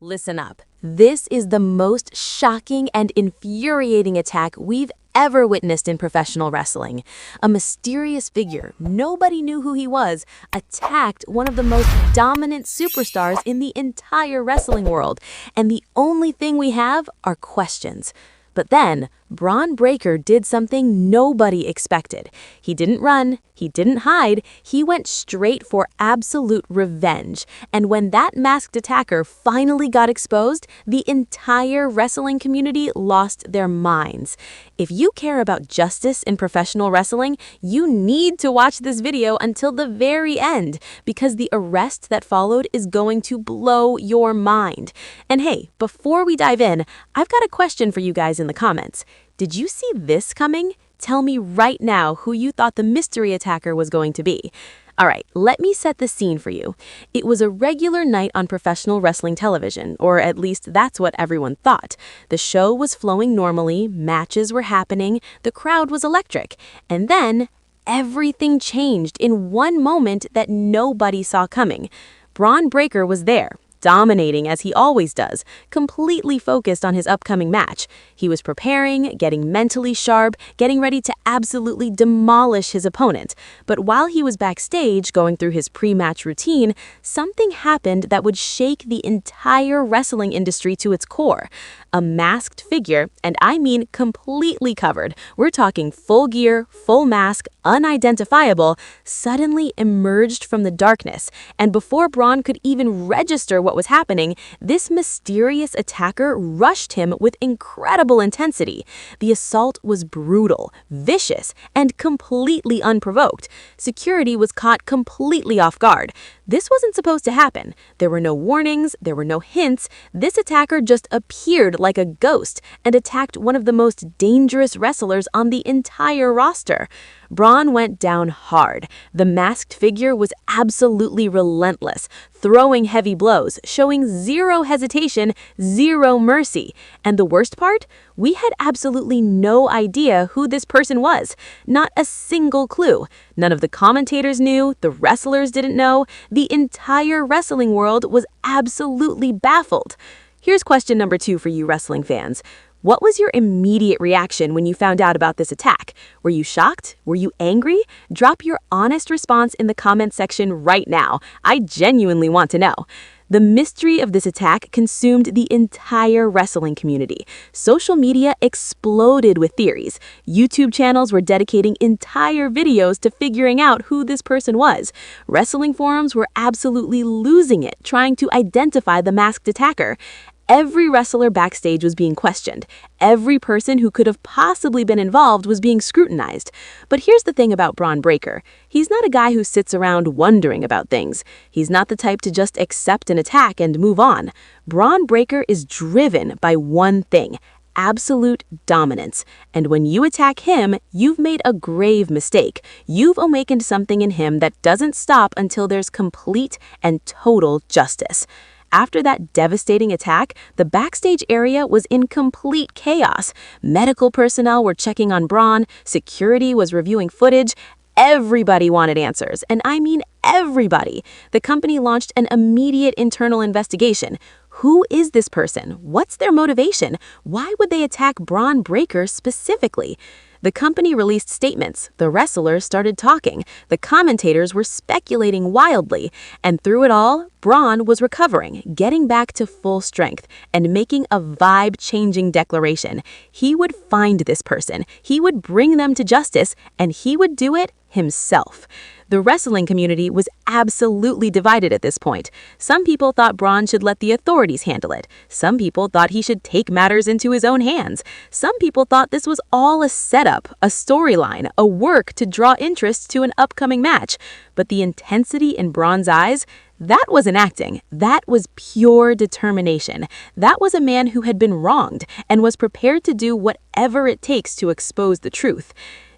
Listen up. This is the most shocking and infuriating attack we've ever witnessed in professional wrestling. A mysterious figure, nobody knew who he was, attacked one of the most dominant superstars in the entire wrestling world. And the only thing we have are questions. But then, Bron Breakker did something nobody expected. He didn't run, he didn't hide, he went straight for absolute revenge. And when that masked attacker finally got exposed, the entire wrestling community lost their minds. If you care about justice in professional wrestling, you need to watch this video until the very end, because the arrest that followed is going to blow your mind. And hey, before we dive in, I've got a question for you guys in the comments. Did you see this coming? Tell me right now who you thought the mystery attacker was going to be. All right, let me set the scene for you. It was a regular night on professional wrestling television, or at least that's what everyone thought. The show was flowing normally, matches were happening, the crowd was electric. And then, everything changed in one moment that nobody saw coming. Bron Breakker was there, dominating as he always does, completely focused on his upcoming match. He was preparing, getting mentally sharp, getting ready to absolutely demolish his opponent. But while he was backstage going through his pre-match routine, something happened that would shake the entire wrestling industry to its core. A masked figure, and I mean completely covered, we're talking full gear, full mask, unidentifiable, suddenly emerged from the darkness. And before Bron could even register what was happening, this mysterious attacker rushed him with incredible intensity. The assault was brutal, vicious, and completely unprovoked. Security was caught completely off guard. This wasn't supposed to happen. There were no warnings, there were no hints. This attacker just appeared like a ghost and attacked one of the most dangerous wrestlers on the entire roster. Bron went down hard. The masked figure was absolutely relentless, throwing heavy blows, showing zero hesitation, zero mercy. And the worst part? We had absolutely no idea who this person was. Not a single clue. None of the commentators knew, the wrestlers didn't know. The entire wrestling world was absolutely baffled. Here's question number 2 for you wrestling fans. What was your immediate reaction when you found out about this attack? Were you shocked? Were you angry? Drop your honest response in the comments section right now. I genuinely want to know. The mystery of this attack consumed the entire wrestling community. Social media exploded with theories. YouTube channels were dedicating entire videos to figuring out who this person was. Wrestling forums were absolutely losing it, trying to identify the masked attacker. Every wrestler backstage was being questioned. Every person who could have possibly been involved was being scrutinized. But here's the thing about Bron Breakker. He's not a guy who sits around wondering about things. He's not the type to just accept an attack and move on. Bron Breakker is driven by one thing: absolute dominance. And when you attack him, you've made a grave mistake. You've awakened something in him that doesn't stop until there's complete and total justice. After that devastating attack, the backstage area was in complete chaos. Medical personnel were checking on Bron, security was reviewing footage. Everybody wanted answers, and I mean everybody. The company launched an immediate internal investigation. Who is this person? What's their motivation? Why would they attack Bron Breakker specifically? The company released statements, the wrestlers started talking, the commentators were speculating wildly, and through it all, Bron was recovering, getting back to full strength, and making a vibe-changing declaration. He would find this person, he would bring them to justice, and he would do it himself. The wrestling community was absolutely divided at this point. Some people thought Bron should let the authorities handle it. Some people thought he should take matters into his own hands. Some people thought this was all a setup, a storyline, a work to draw interest to an upcoming match. But the intensity in Bron's eyes, that wasn't acting. That was pure determination. That was a man who had been wronged and was prepared to do whatever it takes to expose the truth.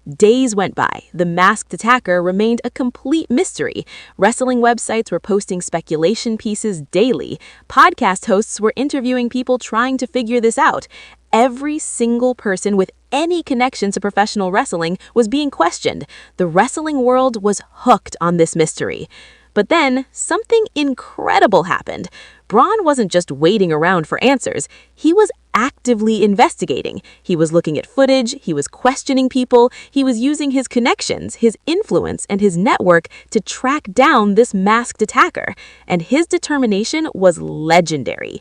Days went by. The masked attacker remained a complete mystery. Wrestling websites were posting speculation pieces daily. Podcast hosts were interviewing people trying to figure this out. Every single person with any connection to professional wrestling was being questioned. The wrestling world was hooked on this mystery. But then, something incredible happened. Bron wasn't just waiting around for answers, he was actively investigating. He was looking at footage, he was questioning people, he was using his connections, his influence, and his network to track down this masked attacker. And his determination was legendary.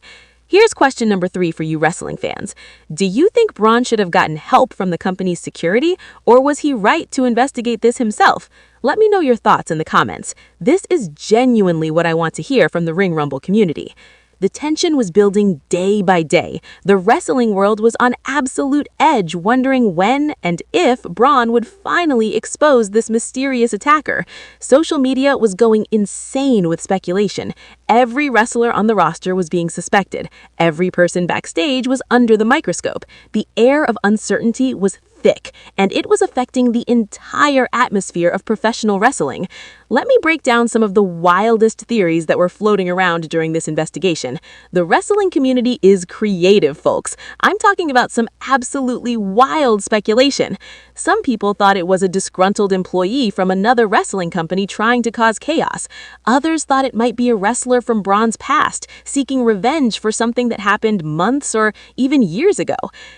Here's question number 3 for you wrestling fans. Do you think Bron should have gotten help from the company's security, or was he right to investigate this himself? Let me know your thoughts in the comments. This is genuinely what I want to hear from the Ring Rumble community. The tension was building day by day. The wrestling world was on absolute edge, wondering when and if Bron would finally expose this mysterious attacker. Social media was going insane with speculation. Every wrestler on the roster was being suspected. Every person backstage was under the microscope. The air of uncertainty was thick, and it was affecting the entire atmosphere of professional wrestling. Let me break down some of the wildest theories that were floating around during this investigation. The wrestling community is creative, folks. I'm talking about some absolutely wild speculation. Some people thought it was a disgruntled employee from another wrestling company trying to cause chaos. Others thought it might be a wrestler from Bron's past, seeking revenge for something that happened months or even years ago.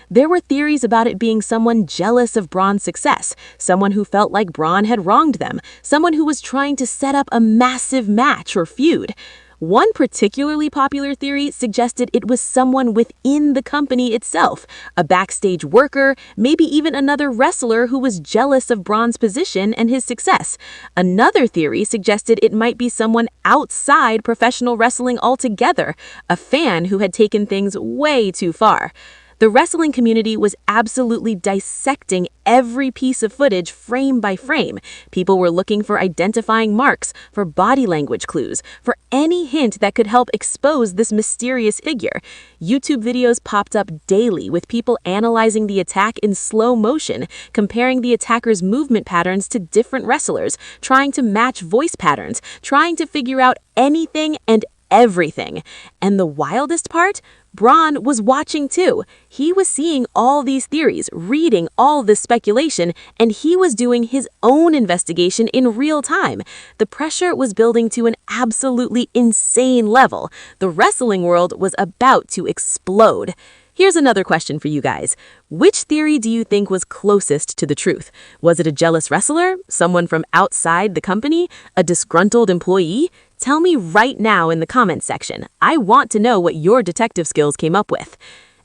There were theories about it being someone jealous of Bron's success, someone who felt like Bron had wronged them, someone who was trying to set up a massive match or feud. One particularly popular theory suggested it was someone within the company itself, a backstage worker, maybe even another wrestler who was jealous of Bron's position and his success. Another theory suggested it might be someone outside professional wrestling altogether, a fan who had taken things way too far. The wrestling community was absolutely dissecting every piece of footage frame by frame. People were looking for identifying marks, for body language clues, for any hint that could help expose this mysterious figure. YouTube videos popped up daily with people analyzing the attack in slow motion, comparing the attacker's movement patterns to different wrestlers, trying to match voice patterns, trying to figure out anything and everything. And the wildest part? Bron was watching too. He was seeing all these theories, reading all this speculation, and he was doing his own investigation in real time. The pressure was building to an absolutely insane level. The wrestling world was about to explode. Here's another question for you guys. Which theory do you think was closest to the truth? Was it a jealous wrestler? Someone from outside the company? A disgruntled employee? Tell me right now in the comments section. I want to know what your detective skills came up with.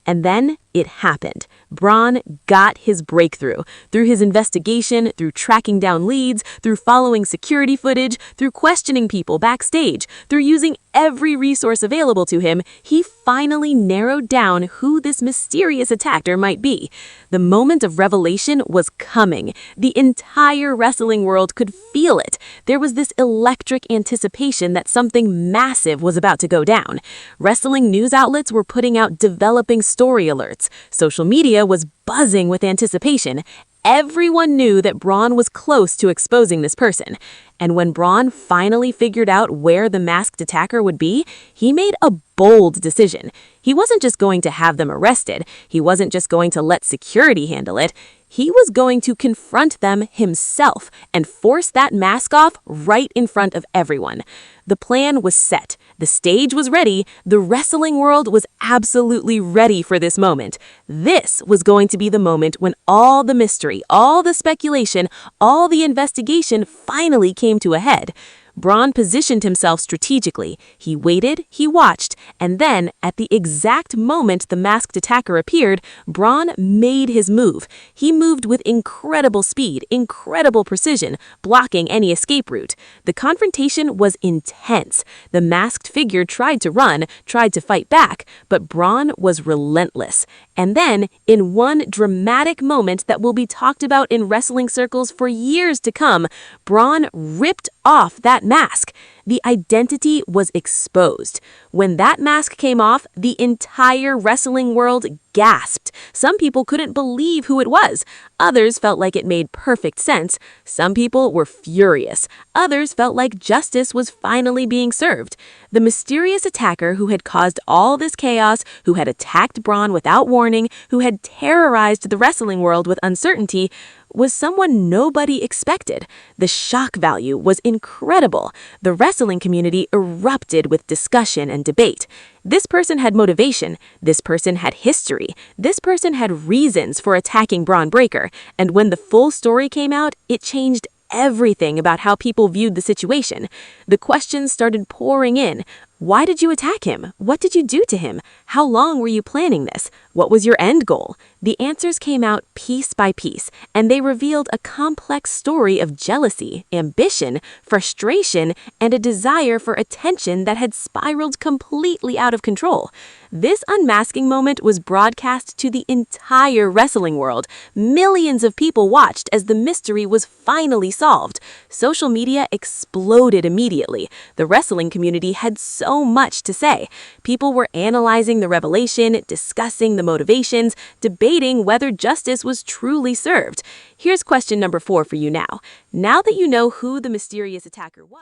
And then it happened. Bron got his breakthrough. Through his investigation, through tracking down leads, through following security footage, through questioning people backstage, through using every resource available to him, he finally narrowed down who this mysterious attacker might be. The moment of revelation was coming. The entire wrestling world could feel it. There was this electric anticipation that something massive was about to go down. Wrestling news outlets were putting out developing story alerts. Social media was buzzing with anticipation. Everyone knew that Bron was close to exposing this person. And when Bron finally figured out where the masked attacker would be, he made a bold decision. He wasn't just going to have them arrested. He wasn't just going to let security handle it. He was going to confront them himself and force that mask off right in front of everyone. The plan was set. The stage was ready. The wrestling world was absolutely ready for this moment. This was going to be the moment when all the mystery, all the speculation, all the investigation finally came to a head. Bron positioned himself strategically. He waited, he watched, and then, at the exact moment the masked attacker appeared, Bron made his move. He moved with incredible speed, incredible precision, blocking any escape route. The confrontation was intense. The masked figure tried to run, tried to fight back, but Bron was relentless. And then, in one dramatic moment that will be talked about in wrestling circles for years to come, Bron ripped off that mask. The identity was exposed. When that mask came off, the entire wrestling world gasped. Some people couldn't believe who it was. Others felt like it made perfect sense. Some people were furious. Others felt like justice was finally being served. The mysterious attacker who had caused all this chaos, who had attacked Bron without warning, who had terrorized the wrestling world with uncertainty, was someone nobody expected. The shock value was incredible. The wrestling community erupted with discussion and debate. This person had motivation. This person had history. This person had reasons for attacking Bron Breakker. And when the full story came out, it changed everything about how people viewed the situation. The questions started pouring in. Why did you attack him? What did you do to him? How long were you planning this? What was your end goal? The answers came out piece by piece, and they revealed a complex story of jealousy, ambition, frustration, and a desire for attention that had spiraled completely out of control. This unmasking moment was broadcast to the entire wrestling world. Millions of people watched as the mystery was finally solved. Social media exploded immediately. The wrestling community had so much to say. People were analyzing the revelation, discussing the motivations, debating whether justice was truly served. Here's question number 4 for you now. Now that you know who the mysterious attacker was.